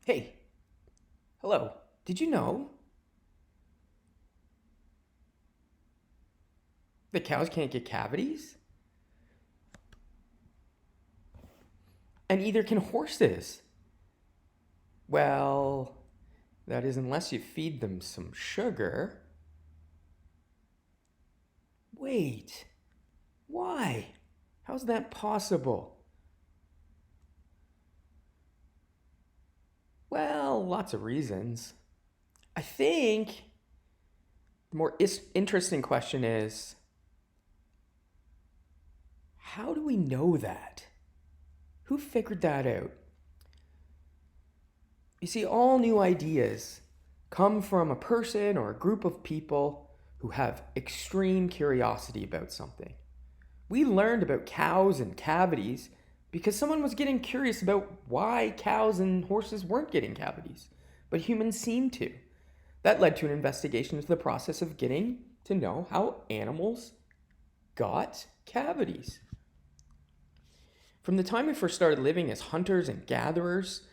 Hey, hello. Did you know that cows can't get cavities? And neither can horses. Well, that is unless you feed them some sugar. Wait, why? How's that possible? Well, lots of reasons. I think the more interesting question is how do we know that? Who figured that out? You see, all new ideas come from a person or a group of people who have extreme curiosity about something. We learned about cows and cavities because someone was getting curious about why cows and horses weren't getting cavities, but humans seem to. That led to an investigation into the process of getting to know how animals got cavities. From the time we first started living as hunters and gatherers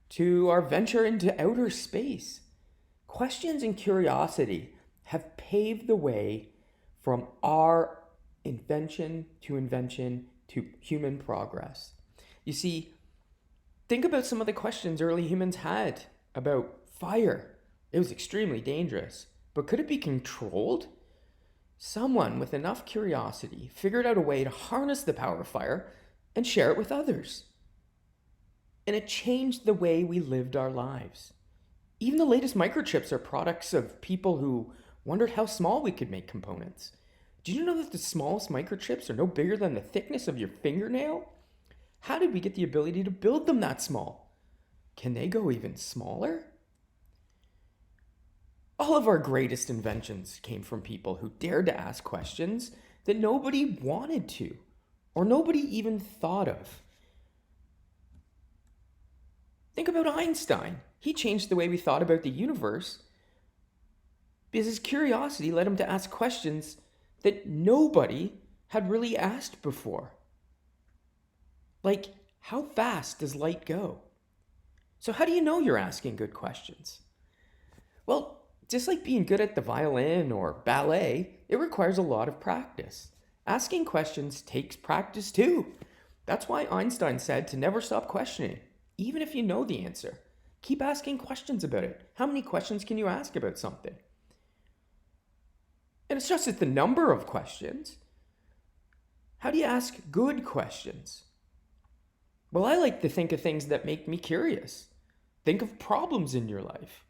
to our venture into outer space, questions and curiosity have paved the way from our invention to human progress. You see, think about some of the questions early humans had about fire. It was extremely dangerous, but could it be controlled? Someone with enough curiosity figured out a way to harness the power of fire and share it with others. And it changed the way we lived our lives. Even the latest microchips are products of people who wondered how small we could make components. Did you know that the smallest microchips are no bigger than the thickness of your fingernail? How did we get the ability to build them that small? Can they go even smaller? All of our greatest inventions came from people who dared to ask questions that nobody wanted to, or nobody even thought of. Think about Einstein. He changed the way we thought about the universe because his curiosity led him to ask questions that nobody had really asked before. Like, how fast does light go? So, how do you know you're asking good questions? Well, just like being good at the violin or ballet, it requires a lot of practice. Asking questions takes practice too. That's why Einstein said to never stop questioning, even if you know the answer. Keep asking questions about it. How many questions can you ask about something? And it's just the number of questions. How do you ask good questions? Well, I like to think of things that make me curious. Think of problems in your life.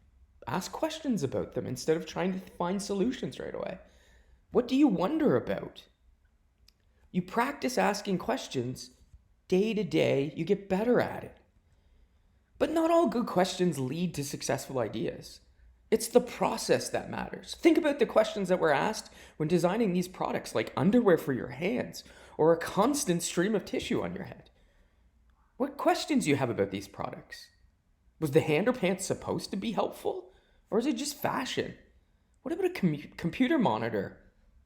Ask questions about them instead of trying to find solutions right away. What do you wonder about? You practice asking questions day to day, you get better at it. But not all good questions lead to successful ideas. It's the process that matters. Think about the questions that were asked when designing these products, like underwear for your hands or a constant stream of tissue on your head. What questions do you have about these products? Was the hand or pants supposed to be helpful? Or is it just fashion? What about a computer monitor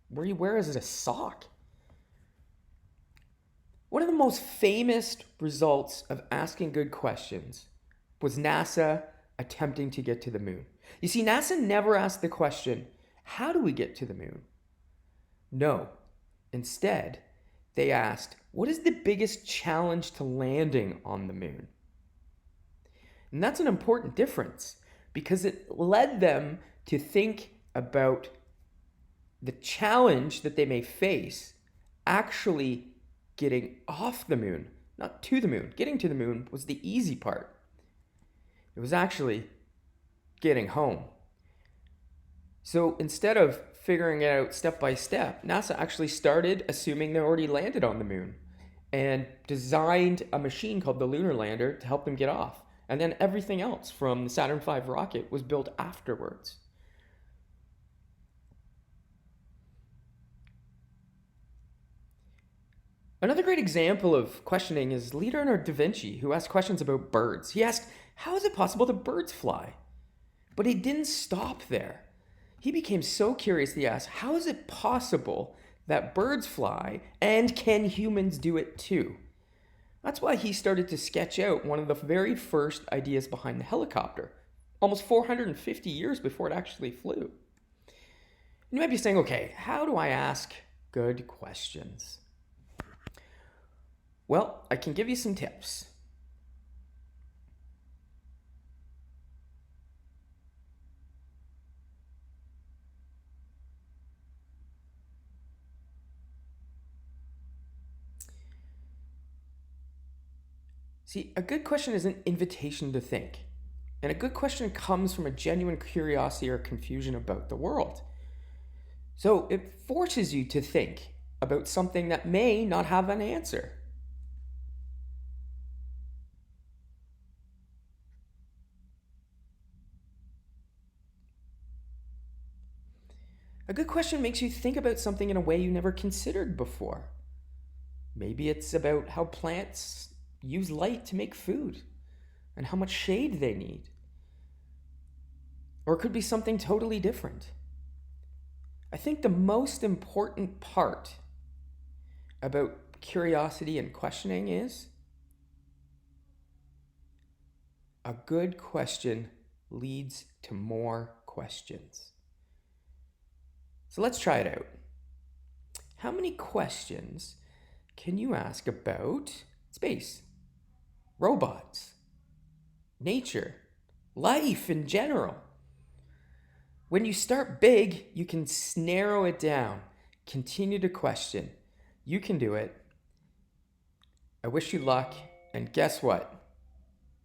where you wear as a sock? One of the most famous results of asking good questions was NASA attempting to get to the moon. You see, NASA never asked the question, how do we get to the moon? No. Instead, they asked, what is the biggest challenge to landing on the moon? And that's an important difference because it led them to think about the challenge that they may face actually getting off the moon, not to the moon. Getting to the moon was the easy part. It was actually getting home. So instead of figuring it out step by step, NASA actually started assuming they already landed on the moon and designed a machine called the Lunar Lander to help them get off. And then everything else from the Saturn V rocket was built afterwards. Another great example of questioning is Leonardo da Vinci, who asked questions about birds. He asked, how is it possible that birds fly? But he didn't stop there. He became so curious that he asked, how is it possible that birds fly and can humans do it too? That's why he started to sketch out one of the very first ideas behind the helicopter, almost 450 years before it actually flew. You might be saying, okay, how do I ask good questions? Well, I can give you some tips. See, a good question is an invitation to think. And a good question comes from a genuine curiosity or confusion about the world. So it forces you to think about something that may not have an answer. A good question makes you think about something in a way you never considered before. Maybe it's about how plants use light to make food and how much shade they need. Or it could be something totally different. I think the most important part about curiosity and questioning is a good question leads to more questions. So let's try it out. How many questions can you ask about space, robots, nature, life in general? When you start big, you can narrow it down. Continue to question. You can do it. I wish you luck. And guess what?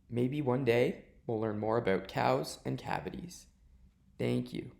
Maybe one day we'll learn more about cows and cavities. Thank you.